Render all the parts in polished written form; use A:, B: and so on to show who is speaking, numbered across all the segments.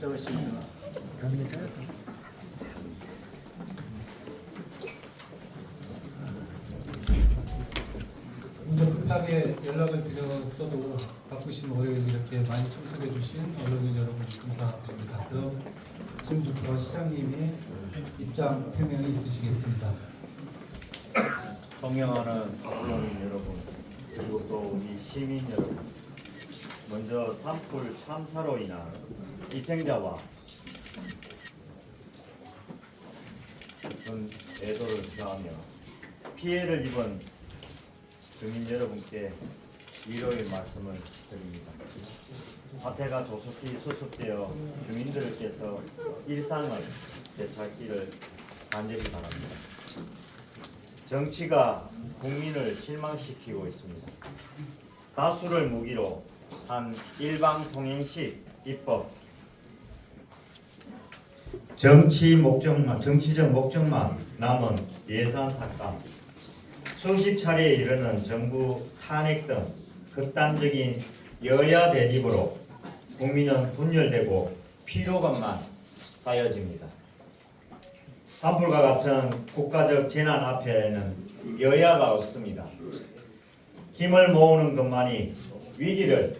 A: 적으십니다.
B: 먼저 급하게 연락을 드렸어도 바쁘신 월요일 이렇게 많이 참석해 주신 언론인 여러분 감사드립니다. 그럼 지금부터 시장님이 입장 표명이 있으시겠습니다.
C: 존경하는 언론인 여러분, 그리고 또 우리 시민 여러분, 먼저 산불 참사로 인한 희생자와 깊은 애도를 표하며 피해를 입은 주민 여러분께 위로의 말씀을 드립니다. 사태가 조속히 수습되어 주민들께서 일상을 되찾기를 간절히 바랍니다. 정치가 국민을 실망시키고 있습니다. 다수를 무기로 한 일방통행식 입법,
D: 정치적 목적만 남은 예산 삭감, 수십 차례에 이르는 정부 탄핵 등 극단적인 여야 대립으로 국민은 분열되고 피로감만 쌓여집니다. 산불과 같은 국가적 재난 앞에는 여야가 없습니다. 힘을 모으는 것만이 위기를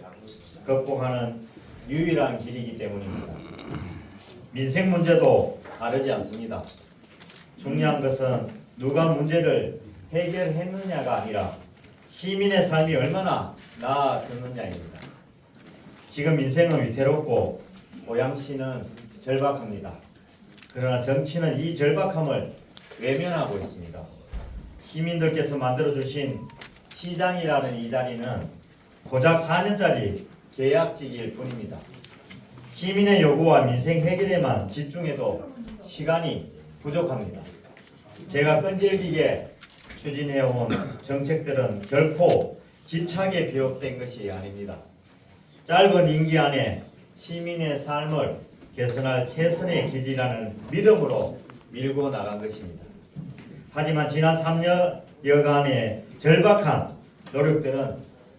D: 극복하는 유일한 길이기 때문입니다. 민생 문제도 다르지 않습니다. 중요한 것은 누가 문제를 해결했느냐가 아니라 시민의 삶이 얼마나 나아졌느냐입니다. 지금 민생은 위태롭고 고양시는 절박합니다. 그러나 정치는 이 절박함을 외면하고 있습니다. 시민들께서 만들어주신 시장이라는 이 자리는 고작 4년짜리 계약직일 뿐입니다. 시민의 요구와 민생 해결에만 집중해도 시간이 부족합니다. 제가 끈질기게 추진해온 정책들은 결코 집착에 비롯된 것이 아닙니다. 짧은 임기 안에 시민의 삶을 개선할 최선의 길이라는 믿음으로 밀고 나간 것입니다. 하지만 지난 3년여간의 절박한 노력들은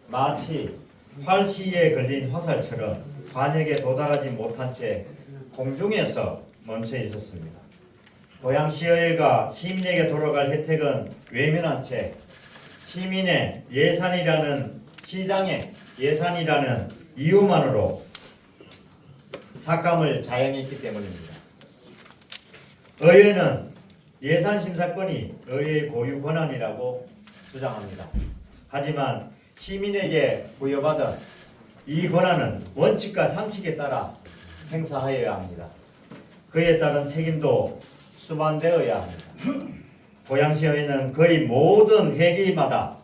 D: 마치 활시에 걸린 화살처럼 관역에 도달하지 못한 채 공중에서 멈춰 있었습니다. 고양시의회가 시민에게 돌아갈 혜택은 외면한 채 시민의 예산이라는 시장의 예산이라는 이유만으로 삭감을 자행했기 때문입니다. 의회는 예산 심사권이 의회의 고유 권한이라고 주장합니다. 하지만 시민에게 부여받은 이 권한은 원칙과 상식에 따라 행사하여야 합니다. 그에 따른 책임도 수반되어야 합니다. 고양시의회는 거의 모든 회기마다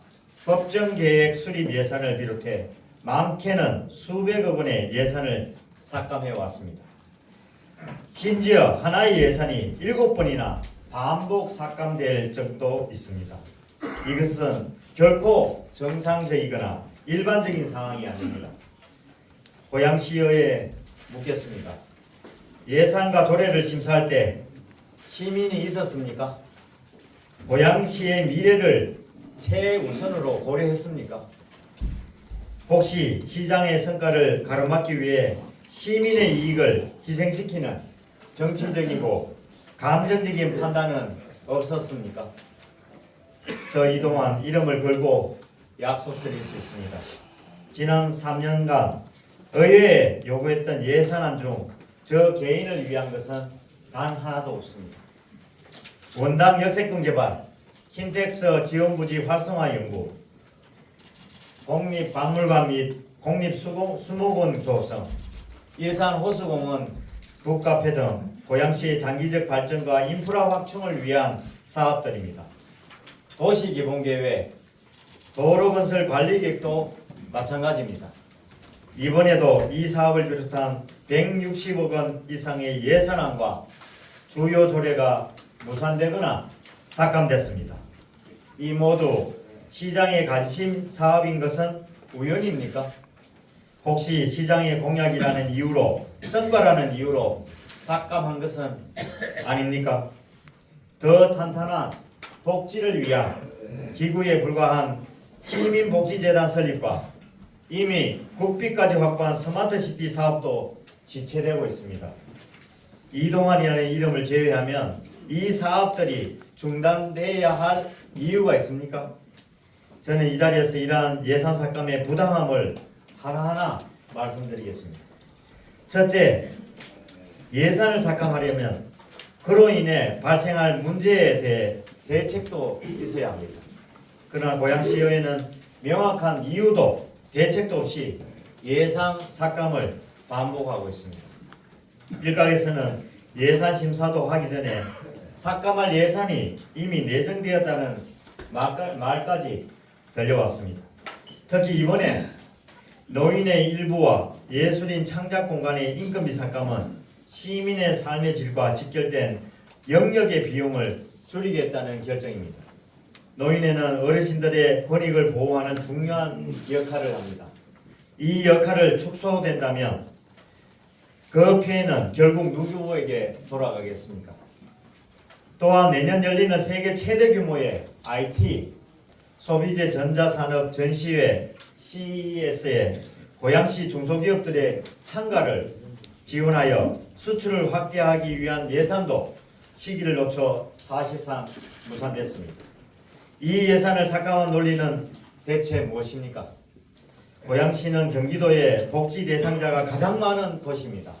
D: 법정계획 수립 예산을 비롯해 많게는 수백억 원의 예산을 삭감해 왔습니다. 심지어 하나의 예산이 7번이나 반복 삭감될 적도 있습니다. 이것은 결코 정상적이거나 일반적인 상황이 아닙니다. 고양시의회에 묻겠습니다. 예산과 조례를 심사할 때 시민이 있었습니까? 고양시의 미래를 최우선으로 고려했습니까? 혹시 시장의 성과를 가로막기 위해 시민의 이익을 희생시키는 정치적이고 감정적인 판단은 없었습니까? 저 이동환 이름을 걸고 약속드릴 수 있습니다. 지난 3년간 의회에 요구했던 예산안 중 저 개인을 위한 것은 단 하나도 없습니다. 원당 역세권 개발, 킨텍스 지원부지 활성화 연구, 국립박물관 및 국립수목원 조성, 일산 호수공원 북카페 등 고양시의 장기적 발전과 인프라 확충을 위한 사업들입니다. 도시기본계획, 도로건설 관리계획도 마찬가지입니다. 이번에도 이 사업을 비롯한 160억 원 이상의 예산안과 주요 조례가 무산되거나 삭감됐습니다. 이 모두 시장의 관심 사업인 것은 우연입니까? 혹시 시장의 공약이라는 이유로, 성과라는 이유로 삭감한 것은 아닙니까? 더 탄탄한 복지를 위한 기구에 불과한 시민복지재단 설립과 이미 국비까지 확보한 스마트시티 사업도 지체되고 있습니다. 이동환이라는 이름을 제외하면 이 사업들이 중단돼야 할 이유가 있습니까? 저는 이 자리에서 이러한 예산 삭감의 부당함을 하나하나 말씀드리겠습니다. 첫째, 예산을 삭감하려면 그로 인해 발생할 문제에 대해 대책도 있어야 합니다. 그러나 고양시의회는 명확한 이유도 대책도 없이 예산 삭감을 반복하고 있습니다. 일각에서는 예산 심사도 하기 전에 삭감할 예산이 이미 내정되었다는 말까지 들려왔습니다. 특히 이번에 노인의 일부와 예술인 창작 공간의 인건비 삭감은 시민의 삶의 질과 직결된 영역의 비용을 줄이겠다는 결정입니다. 노인회는 어르신들의 권익을 보호하는 중요한 역할을 합니다. 이 역할을 축소된다면 그 피해는 결국 누구에게 돌아가겠습니까? 또한 내년 열리는 세계 최대 규모의 IT 소비재 전자산업 전시회 CES에 고양시 중소기업들의 참가를 지원하여 수출을 확대하기 위한 예산도 시기를 놓쳐 사실상 무산됐습니다. 이 예산을 삭감한 논리는 대체 무엇입니까? 고양시는 경기도의 복지 대상자가 가장 많은 도시입니다.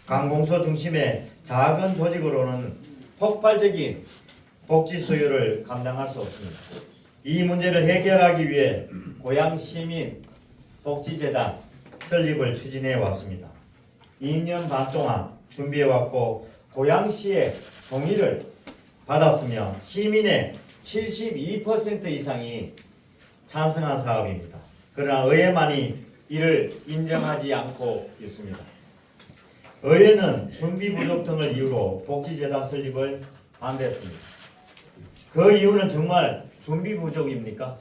D: 관공서 중심의 작은 조직으로는 폭발적인 복지 수요를 감당할 수 없습니다. 이 문제를 해결하기 위해 고양시민 복지재단 설립을 추진해 왔습니다. 2년 반 동안 준비해 왔고 고양시의 동의를 받았으며 시민의 72% 이상이 찬성한 사업입니다. 그러나 의회만이 이를 인정하지 않고 있습니다. 의회는 준비 부족 등을 이유로 복지재단 설립을 반대했습니다. 그 이유는 정말 준비 부족입니까?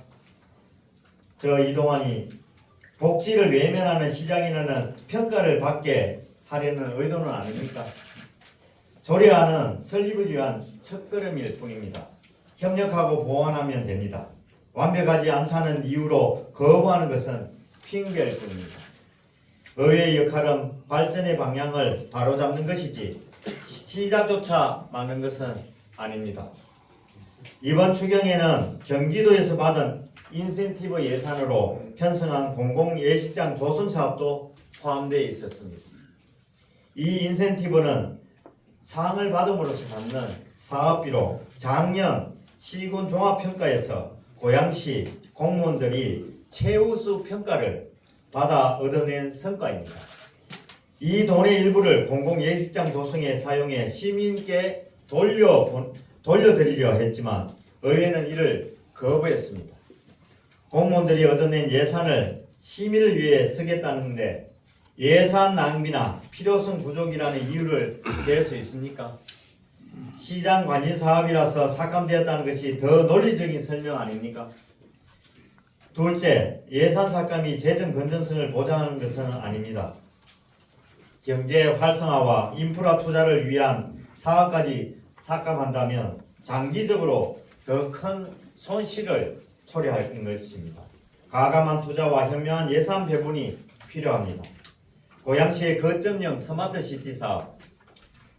D: 저 이동환이 복지를 외면하는 시장이라는 평가를 받게 하려는 의도는 아닙니까? 조례안은 설립을 위한 첫걸음일 뿐입니다. 협력하고 보완하면 됩니다. 완벽하지 않다는 이유로 거부하는 것은 핑계일 뿐입니다. 의회의 역할은 발전의 방향을 바로잡는 것이지 시작조차 막는 것은 아닙니다. 이번 추경에는 경기도에서 받은 인센티브 예산으로 편성한 공공예식장 조성 사업도 포함되어 있었습니다. 이 인센티브는 상을 받음으로써 받는 사업비로 작년 시군 종합평가에서 고양시 공무원들이 최우수 평가를 받아 얻어낸 성과입니다. 이 돈의 일부를 공공예식장 조성에 사용해 시민께 돌려드리려 했지만 의회는 이를 거부했습니다. 공무원들이 얻어낸 예산을 시민을 위해 쓰겠다는데 예산 낭비나 필요성 부족이라는 이유를 댈 수 있습니까? 시장 관심 사업이라서 삭감되었다는 것이 더 논리적인 설명 아닙니까? 둘째, 예산 삭감이 재정 건전성을 보장하는 것은 아닙니다. 경제 활성화와 인프라 투자를 위한 사업까지 삭감한다면 장기적으로 더 큰 손실을 초래할 것입니다. 과감한 투자와 현명한 예산 배분이 필요합니다. 고양시의 거점형 스마트시티 사업,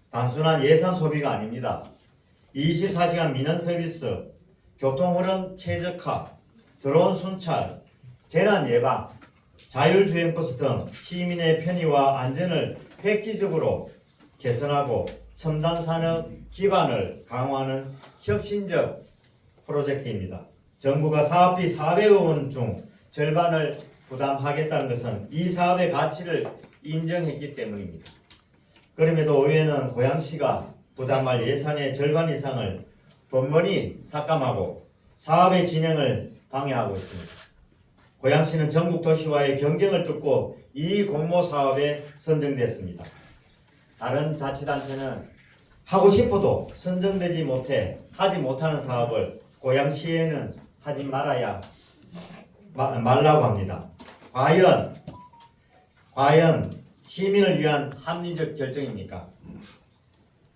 D: 단순한 예산 소비가 아닙니다. 24시간 민원 서비스, 교통흐름 최적화, 드론 순찰, 재난 예방, 자율주행버스 등 시민의 편의와 안전을 획기적으로 개선하고 첨단 산업 기반을 강화하는 혁신적 프로젝트입니다. 정부가 사업비 400억 원 중 절반을 부담하겠다는 것은 이 사업의 가치를 인정했기 때문입니다. 그럼에도 의회는 고양시가 부담할 예산의 절반 이상을 번번이 삭감하고 사업의 진행을 방해하고 있습니다. 고양시는 전국 도시와의 경쟁을 뚫고 이 공모 사업에 선정됐습니다. 다른 자치단체는 하고 싶어도 선정되지 못해 하지 못하는 사업을 고양시에는 하지 말라고 합니다. 과연 시민을 위한 합리적 결정입니까?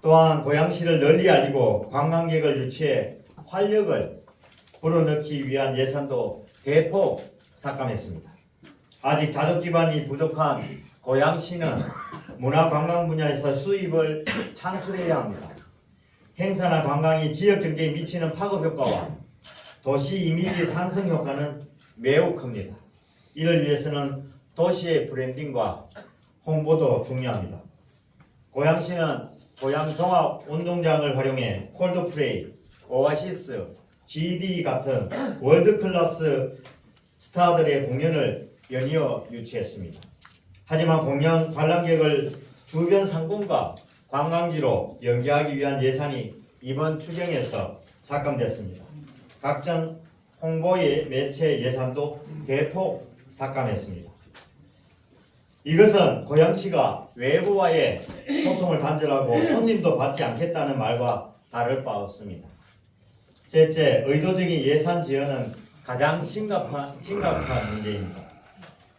D: 또한 고양시를 널리 알리고 관광객을 유치해 활력을 불어넣기 위한 예산도 대폭 삭감했습니다. 아직 자족 기반이 부족한 고양시는 문화관광 분야에서 수입을 창출해야 합니다. 행사나 관광이 지역 경제에 미치는 파급 효과와 도시 이미지 상승 효과는 매우 큽니다. 이를 위해서는 도시의 브랜딩과 홍보도 중요합니다. 고양시는 고양 종합 운동장을 활용해 콜드플레이, 오아시스, GD 같은 월드 클래스 스타들의 공연을 연이어 유치했습니다. 하지만 공연 관람객을 주변 상권과 관광지로 연계하기 위한 예산이 이번 추경에서 삭감됐습니다. 각종 홍보의 매체 예산도 대폭 삭감했습니다. 이것은 고양시가 외부와의 소통을 단절하고 손님도 받지 않겠다는 말과 다를 바 없습니다. 셋째, 의도적인 예산 지연은 가장 심각한 문제입니다.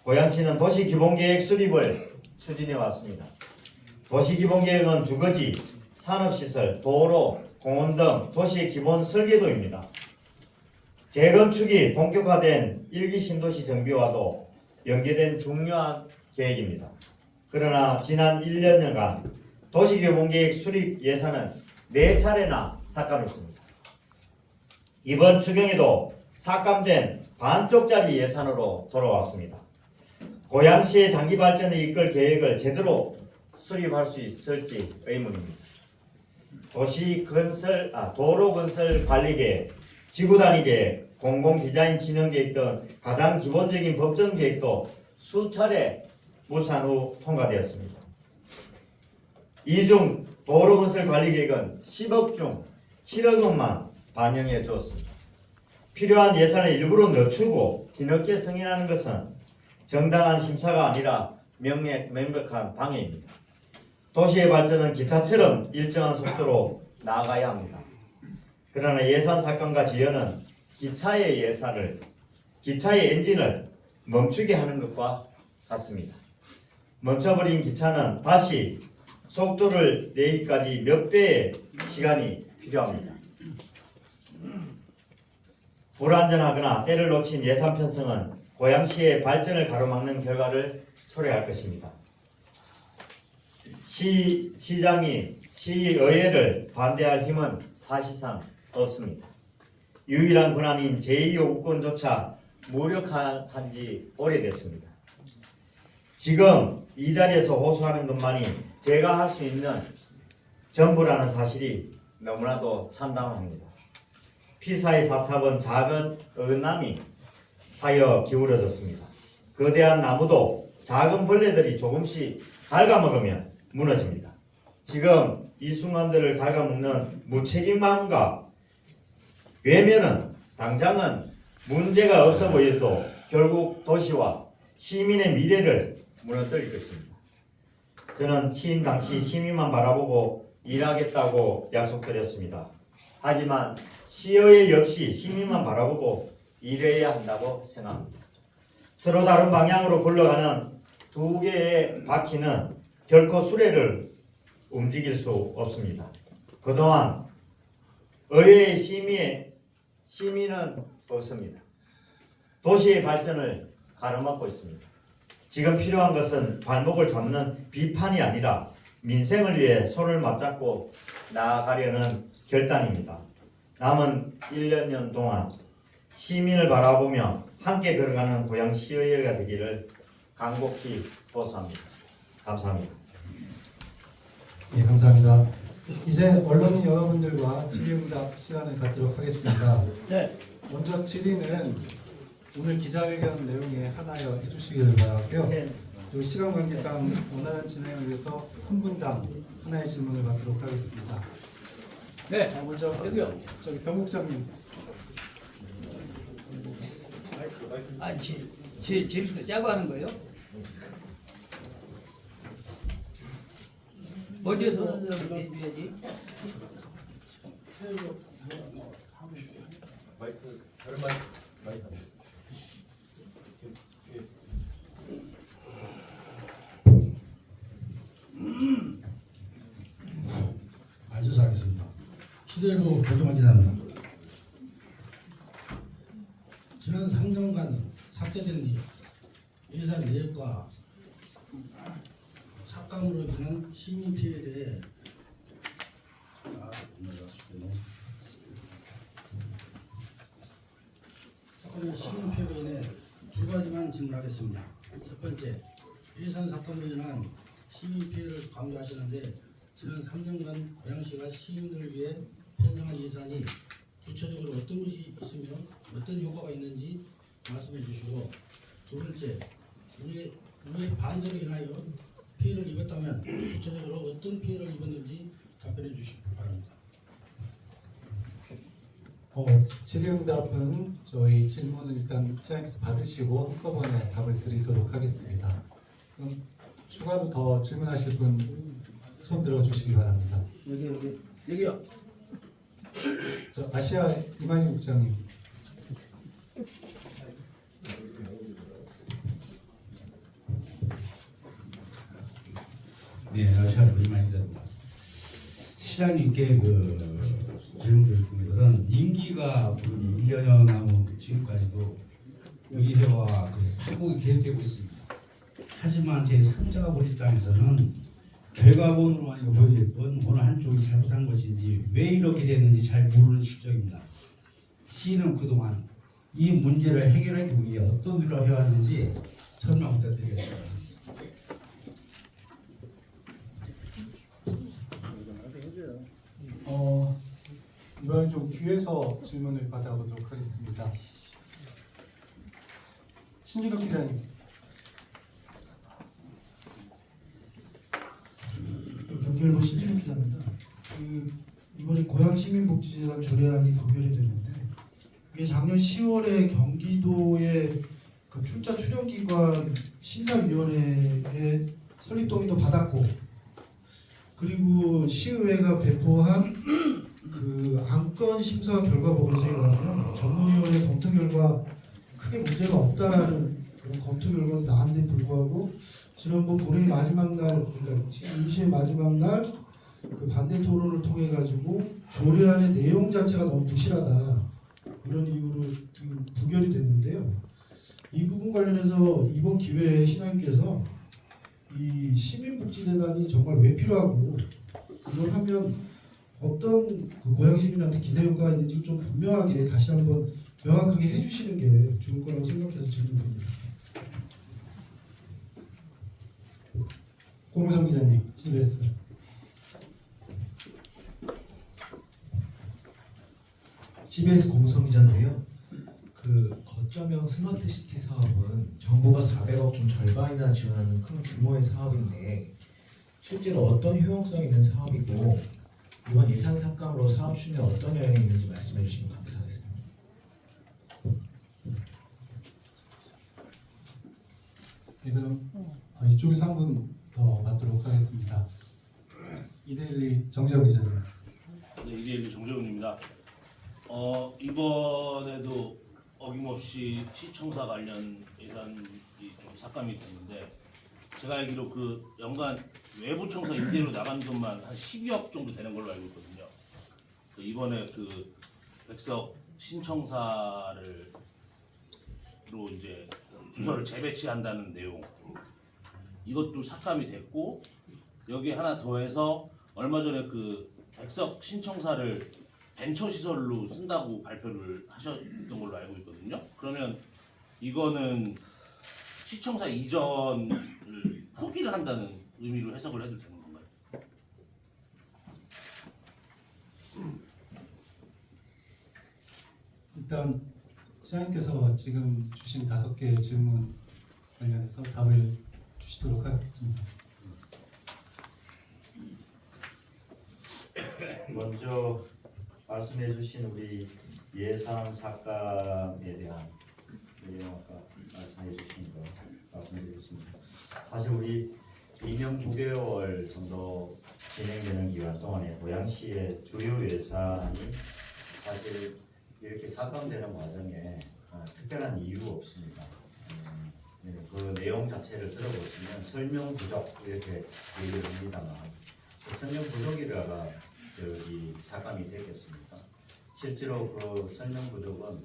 D: 고양시는 도시기본계획 수립을 추진해 왔습니다. 도시기본계획은 주거지, 산업시설, 도로, 공원 등 도시의 기본 설계도입니다. 재건축이 본격화된 1기 신도시 정비와도 연계된 중요한 계획입니다. 그러나 지난 1년여간 도시기본계획 수립 예산은 4차례나 삭감했습니다. 이번 추경에도 삭감된 반쪽짜리 예산으로 돌아왔습니다. 고양시의 장기 발전을 이끌 계획을 제대로 수립할 수 있을지 의문입니다. 도로 건설 관리 계획, 지구 단위 계획, 공공 디자인 진행 계획 등 가장 기본적인 법정 계획도 수차례 무산 후 통과되었습니다. 이 중 도로 건설 관리 계획은 10억 중 7억 원만 반영해 주었습니다. 필요한 예산을 일부러 늦추고 뒤늦게 승인하는 것은 정당한 심사가 아니라 명백한 방해입니다. 도시의 발전은 기차처럼 일정한 속도로 나아가야 합니다. 그러나 예산 삭감과 지연은 기차의 엔진을 멈추게 하는 것과 같습니다. 멈춰버린 기차는 다시 속도를 내기까지 몇 배의 시간이 필요합니다. 불안전하거나 때를 놓친 예산 편성은 고양시의 발전을 가로막는 결과를 초래할 것입니다. 시장이 시의회를 반대할 힘은 사실상 없습니다. 유일한 권한인 제2요구권조차 무력한 지 오래됐습니다. 지금 이 자리에서 호소하는 것만이 제가 할 수 있는 전부라는 사실이 너무나도 참담합니다. 피사의 사탑은 작은 어긋남이 쌓여 기울어졌습니다. 거대한 나무도 작은 벌레들이 조금씩 갉아먹으면 무너집니다. 지금 이 순간들을 갉아먹는 무책임함과 외면은 당장은 문제가 없어 보여도 결국 도시와 시민의 미래를 무너뜨릴 것입니다. 저는 취임 당시 시민만 바라보고 일하겠다고 약속드렸습니다. 하지만 시의회 역시 시민만 바라보고 일해야 한다고 생각합니다. 서로 다른 방향으로 굴러가는 두 개의 바퀴는 결코 수레를 움직일 수 없습니다. 그동안 의회의 시민은 없습니다. 도시의 발전을 가로막고 있습니다. 지금 필요한 것은 발목을 잡는 비판이 아니라 민생을 위해 손을 맞잡고 나아가려는 결단입니다. 남은 1년 동안 시민을 바라보며 함께 걸어가는 고양시의회가 되기를 간곡히 호소합니다. 감사합니다.
B: 예, 감사합니다. 이제 언론인 여러분들과 질의응답 시간을 갖도록 하겠습니다.
A: 네.
B: 먼저 질의는 오늘 기자회견 내용에 하나여 해주시기를 바라고요. 그리고 시간 관계상 원활한 진행을 위해서 한 분당 하나의 질문을 받도록 하겠습니다.
A: 네.
B: 먼저
A: 여기요.
B: 저기 병국장님.
A: 아, 제 질도 짜고 하는 거예요? 어디에서 오는 사람한테 해줘야지?
E: 앉아서 하겠습니다. 시대로 교통안전합니다. 지난 3년간 삭제된 예산 내역과 삭감 삭감으로 인한 시민 피해에 사건의 시민 피해로 인해 두 가지만 질문하겠습니다. 첫 번째, 예산 삭감으로 인한 시민 피해를 강조하시는데 지난 3년간 고양시가 시민들을 위해 편성한 예산이 구체적으로 어떤 것이 있으며 어떤 효과가 있는지 말씀해 주시고, 두 번째, 이에 반대로 인하여 피해를 입었다면 구체적으로 어떤 피해를 입었는지 답변해 주시기 바랍니다.
B: 질의응답은 저희 질문을 일단 시장님께서 받으시고 한꺼번에 답을 드리도록 하겠습니다. 그럼 추가로 더 질문하실 분 손 들어주시기 바랍니다.
A: 여기요.
B: 저 아시아 이만희 국장님.
E: 네, 안녕하세요. 이만희 기자입니다. 시장님께 질문 드릴 분들은 임기가 분이 1년여 남은 지금까지도 의회와 파국이 계속되고 있습니다. 하지만 제 3자가 볼 입장에서는 결과론으로만 보여질 뿐 어느 한쪽이 잘못한 것인지 왜 이렇게 됐는지 잘 모르는 실정입니다. 시는 그동안 이 문제를 해결하기 위해 어떤 노력을 해왔는지 설명 부탁드리겠습니다.
B: 이번엔 좀 뒤에서 질문을 받아보도록 하겠습니다. 신준욱 기자님.
F: 경기일보 신진욱 기자입니다. 이번에 고양시민복지재단 조례안이 부결이 됐는데 이게 작년 10월에 경기도의 그 출자 출연기관 심사위원회에 설립 동의도 받았고, 그리고 시의회가 배포한 그 안건 심사 결과 보고서에 의하면 전문위원회 검토 결과 크게 문제가 없다라는 그런 검토 결과는 나왔는데 불구하고 지난번 본회의 마지막 날, 그러니까 임시의 마지막 날 그 반대 토론을 통해 가지고 조례안의 내용 자체가 너무 부실하다 이런 이유로 부결이 됐는데요. 이 부분 관련해서 이번 기회에 시장님께서 이 시민복지재단이 정말 왜 필요하고 이걸 하면 어떤 그 고양 시민한테 기대 효과가 있는지 좀 분명하게 다시 한번 명확하게 해주시는 게 좋을 거라고 생각해서 질문드립니다.
B: 고무정 기자님, CBS.
G: CBS 공성 기자인데요. 그 거점형 스마트시티 사업은 정부가 400억 중 절반이나 지원하는 큰 규모의 사업인데 실제로 어떤 효용성 있는 사업이고 이번 예산 삭감으로 사업 추진에 어떤 영향이 있는지 말씀해 주시면 감사하겠습니다.
B: 네, 그럼 이쪽에서 한 분 더 받도록 하겠습니다. 이데일리 정재훈 기자님.
H: 네, 이데일리 정재훈입니다. 이번에도 어김없이 시청사 관련 예산이 좀 삭감이 됐는데 제가 알기로 그 연간 외부 청사 임대료 나가는 돈만 한 12억 정도 되는 걸로 알고 있거든요. 이번에 그 백석 신청사로 이제 부서를 재배치한다는 내용, 이것도 삭감이 됐고 여기 하나 더해서 얼마 전에 그 백석 신청사를 벤처 시설로 쓴다고 발표를 하셨던 걸로 알고 있거든요. 그러면 이거는 시청사 이전을 포기를 한다는 의미로 해석을 해도 되는 건가요?
B: 일단 시장님께서 지금 주신 5개의 질문 관련해서 답을 주시도록 하겠습니다.
C: 먼저 말씀해주신 우리 예산 삭감에 대한 내용 아까 말씀해주신 거 말씀드리겠습니다. 사실 우리 2년 9개월 정도 진행되는 기간 동안에 고양시의 주요 예산이 사실 이렇게 삭감되는 과정에 특별한 이유 없습니다. 그 내용 자체를 들어보시면 설명 부족 이렇게 얘기를 합니다만 그 설명 부족이라가 삭감이 됐겠습니까? 실제로 그 설명 부족은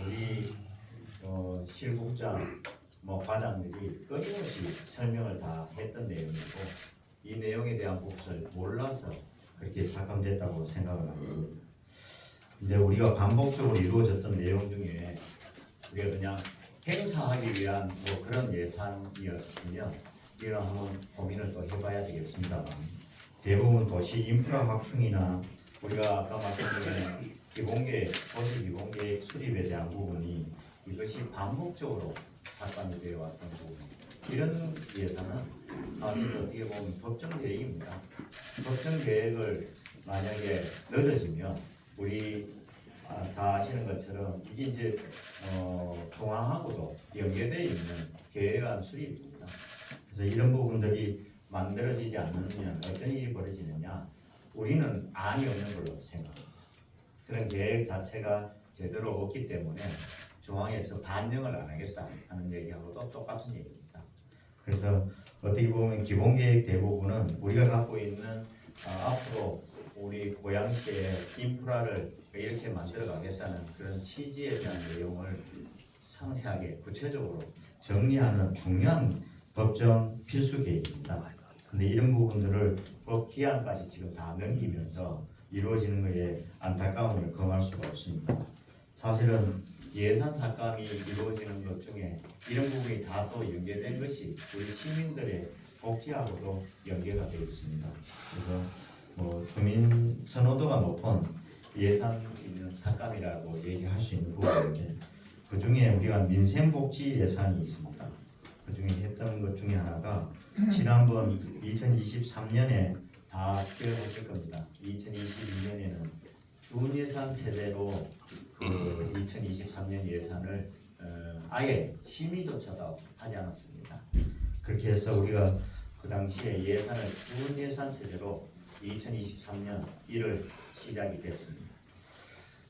C: 우리 실국장
D: 과장들이 끊임없이 설명을 다 했던 내용이고 이 내용에 대한 것을 몰라서 그렇게 삭감됐다고 생각을 합니다. 근데 우리가 반복적으로 이루어졌던 내용 중에 우리가 그냥 행사하기 위한 그런 예산이었으면 이런 한번 고민을 또 해봐야 되겠습니다만 대부분 도시 인프라 확충이나 우리가 아까 말씀드린 기본계획, 도시 기본계획 수립에 대한 부분이 이것이 반복적으로 삭감이 되어 왔던 부분 이런 예산은 사실 어떻게 보면 법정 계획입니다. 법정 계획을 만약에 늦어지면 우리 다 아시는 것처럼 이게 이제 중앙하고도 연계되어 있는 계획안 수립입니다. 그래서 이런 부분들이 만들어지지 않으면 어떤 일이 벌어지느냐 우리는 안이 없는 걸로 생각합니다. 그런 계획 자체가 제대로 없기 때문에 중앙에서 반영을 안 하겠다 하는 얘기하고도 똑같은 얘기입니다. 그래서 어떻게 보면 기본계획 대부분은 우리가 갖고 있는 앞으로 우리 고양시의 인프라를 이렇게 만들어 가겠다는 그런 취지에 대한 내용을 상세하게 구체적으로 정리하는 중요한 법정 필수 계획입니다. 근데 이런 부분들을 법 기한까지 지금 다 넘기면서 이루어지는 것에 안타까움을 금할 수가 없습니다. 사실은 예산 삭감이 이루어지는 것 중에 이런 부분이 다 또 연계된 것이 우리 시민들의 복지하고도 연계가 되어 있습니다. 그래서 주민 선호도가 높은 예산 있는 삭감이라고 얘기할 수 있는 부분인데 그 중에 우리가 민생복지 예산이 있습니다. 그 중에 했던 것 중에 하나가 지난번 2023년에 다 기억하실 겁니다. 2022년에는 준예산 체제로 그 2023년 예산을 아예 심의조차도 하지 않았습니다. 그렇게 해서 우리가 그 당시에 예산을 준예산 체제로 2023년 1월 시작이 됐습니다.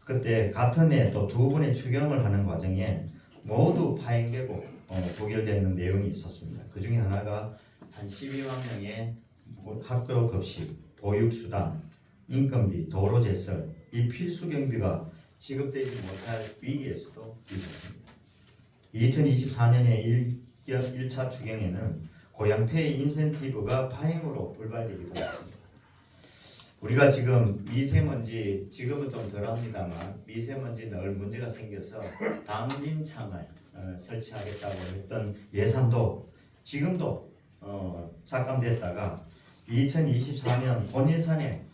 D: 그때 같은 해 또 두 분의 추경을 하는 과정에 모두 파행되고 부결되는 내용이 있었습니다. 그 중에 하나가 한 12만 명의 학교 급식, 보육수당, 인건비, 도로제설 이 필수 경비가 지급되지 못할 위기에서도 있었습니다. 2024년에 1차 추경에는 고향페이 인센티브가 파행으로 불발되기도 했습니다. 우리가 지금 미세먼지 지금은 좀 덜합니다만 미세먼지 늘 문제가 생겨서 당진창을 설치하겠다고 했던 예산도 지금도 삭감됐다가 2024년 본예산에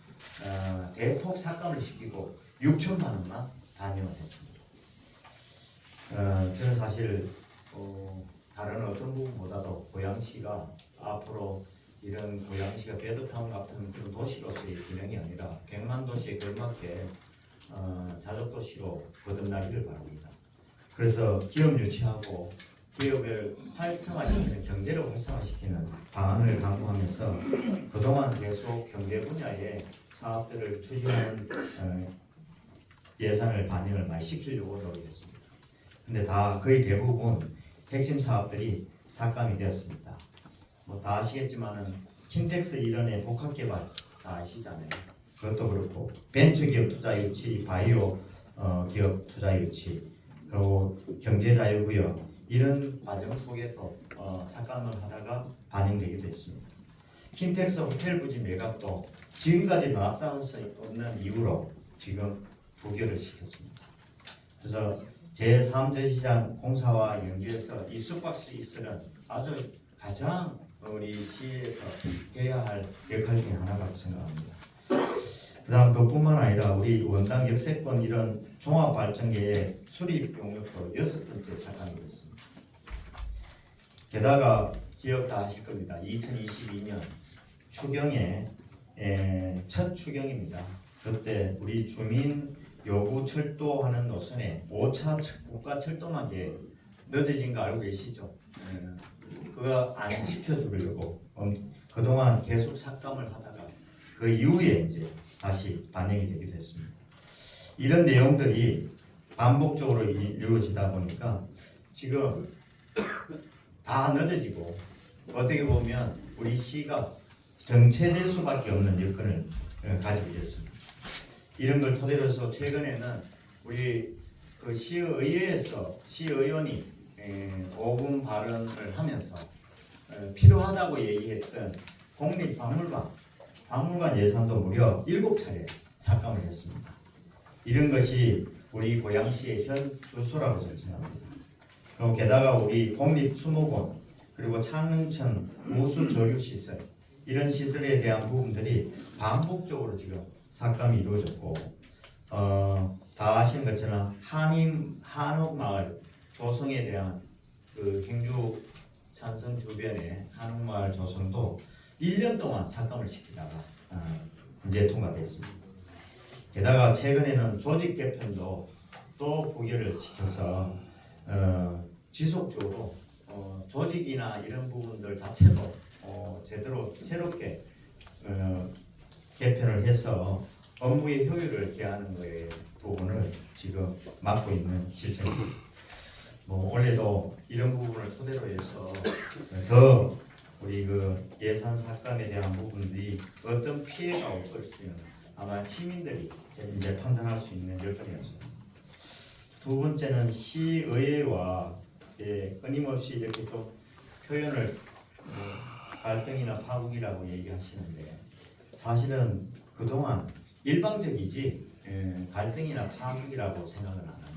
D: 대폭 삭감을 시키고 6천만 원만 반영을 했습니다. 저는 사실 다른 어떤 부분보다도 고양시가 앞으로 이런 고양시가 베드타운 같은 그런 도시로서의 기능이 아니라 100만 도시에 걸맞게 자족도시로 거듭나기를 바랍니다. 그래서 기업 유치하고 기업을 활성화시키는 경제를 활성화시키는 방안을 강구하면서 그동안 계속 경제 분야의 사업들을 추진하는 예산을 반영을 많이 시키려고 노력했습니다. 근데 다 거의 대부분 핵심 사업들이 삭감이 되었습니다. 다 아시겠지만은 킨텍스 일원의 복합개발 다 아시잖아요. 그것도 그렇고 벤처기업 투자 유치, 바이오 기업 투자 유치, 그리고 경제자유구역 이런 과정 속에서 삭감을 하다가 반영되기도 했습니다. 킨텍스 호텔 부지 매각도 지금까지 나왔다고 수 없는 이유로 지금 부결을 시켰습니다. 그래서 제3저시장 공사와 연계해서 이 숙박시설은 아주 가장 우리 시에서 해야 할 역할 중에 하나라고 생각합니다. 그다음 그뿐만 아니라 우리 원당 역세권 이런 종합발전계의 수립 용역도 6번째 삭감이 됐습니다. 게다가 기억 다 하실 겁니다. 2022년 추경의 첫 추경입니다. 그때 우리 주민 요구 철도하는 노선에 5차 국가 철도만 늦어진 거 알고 계시죠? 그거 안 시켜주려고 그동안 계속 삭감을 하다가 그 이후에 이제 다시 반영이 되기도 했습니다. 이런 내용들이 반복적으로 이루어지다 보니까 지금 다 늦어지고 어떻게 보면 우리 시가 정체될 수밖에 없는 여건을 가지게 됐습니다. 이런 걸 토대로 해서 최근에는 우리 그 시의회에서 시의원이 오금 발언을 하면서 필요하다고 얘기했던 국립박물관 예산도 무려 7차례 삭감을 했습니다. 이런 것이 우리 고양시의 현 주소라고 저는 생각합니다. 그리고 게다가 우리 국립수목원 그리고 창릉천 우수조류시설 이런 시설에 대한 부분들이 반복적으로 지금 삭감이 이루어졌고 다 아시는 것처럼 한옥마을 조성에 대한 그 경주 산성 주변의 한옥마을 조성도 1년 동안 삭감을 시키다가 이제 통과됐습니다. 게다가 최근에는 조직 개편도 또 부결을 시켜서 지속적으로 조직이나 이런 부분들 자체도 제대로 새롭게 개편을 해서 업무의 효율을 기하는 거에 부분을 지금 맡고 있는 실정입니다. 올해도 이런 부분을 토대로 해서 더 우리 그 예산 삭감에 대한 부분들이 어떤 피해가 올 것을 아마 시민들이 이제 판단할 수 있는 여건이었습니다. 두 번째는 시의회와 끊임없이 이렇게 좀 표현을 갈등이나 파국이라고 얘기하시는데 사실은 그동안 일방적이지 갈등이나 파국이라고 생각은 안 합니다.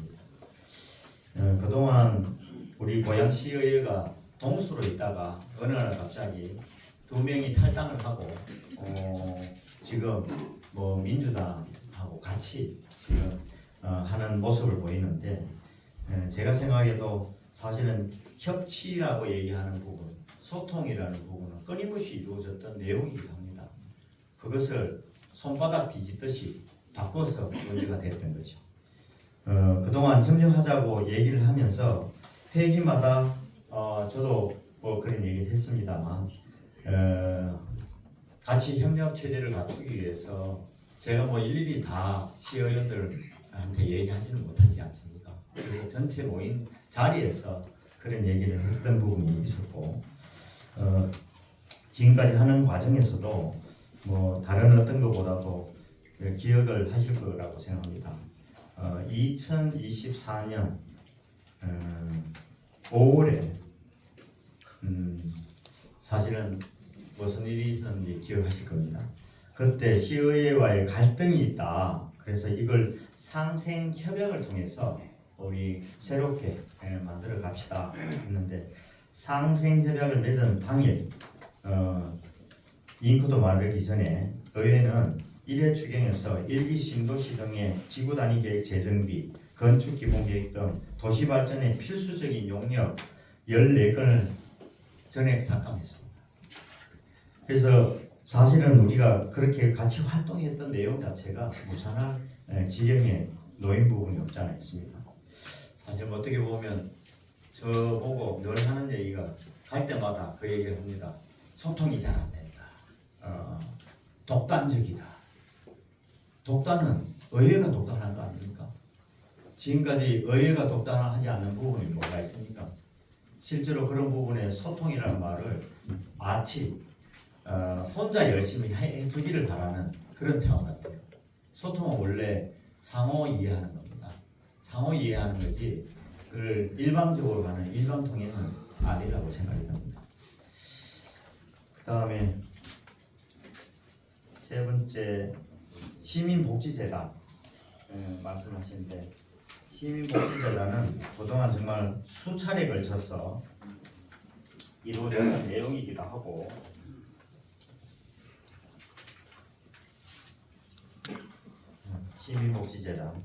D: 그동안 우리 고양시의회가 동수로 있다가 어느 날 갑자기 2명이 탈당을 하고 지금 민주당하고 같이 지금 하는 모습을 보이는데 제가 생각해도 사실은 협치라고 얘기하는 부분, 소통이라는 부분은 끊임없이 이루어졌던 내용이기도 합니다. 그것을 손바닥 뒤집듯이 바꿔서 문제가 됐던 거죠. 그동안 협력하자고 얘기를 하면서 회기마다 저도 그런 얘기를 했습니다만 같이 협력 체제를 갖추기 위해서 제가 일일이 다 시의원들한테 얘기하지는 못하지 않습니까? 그래서 전체 모임 자리에서 그런 얘기를 했던 부분이 있었고 지금까지 하는 과정에서도 다른 어떤 것보다도 기억을 하실 거라고 생각합니다. 2024년 5월에 사실은 무슨 일이 있었는지 기억하실 겁니다. 그때 시의회와의 갈등이 있다. 그래서 이걸 상생협약을 통해서 우리 새롭게 만들어 갑시다 했는데 상생협약을 맺은 당일 잉크도 마르기 전에 의회는 1회 추경에서 1기 신도시 등의 지구단위 계획 재정비, 건축 기본 계획 등 도시 발전의 필수적인 용역 14건을 전액 삭감했습니다. 그래서 사실은 우리가 그렇게 같이 활동했던 내용 자체가 무산할 지경에 놓인 부분이 없지 않아 있습니다. 사실 어떻게 보면 저 보고 늘 하는 얘기가 갈 때마다 그 얘기를 합니다. 소통이 잘 안 된다. 독단적이다. 독단은 의회가 독단한 거 아닙니까? 지금까지 의회가 독단하지 않는 부분이 뭐가 있습니까? 실제로 그런 부분에 소통이라는 말을 마치 혼자 열심히 해주기를 바라는 그런 차원 같아요. 소통은 원래 상호 이해하는 겁니다. 상호 이해하는 거지 그걸 일방적으로 가는 일방통행은 아니라고 생각이 듭니다. 그 다음에 세 번째 시민복지재단 말씀하시는데 시민복지재단은 그동안 정말 수차례에 걸쳐서 이루어졌던 내용이기도 하고 시민복지재단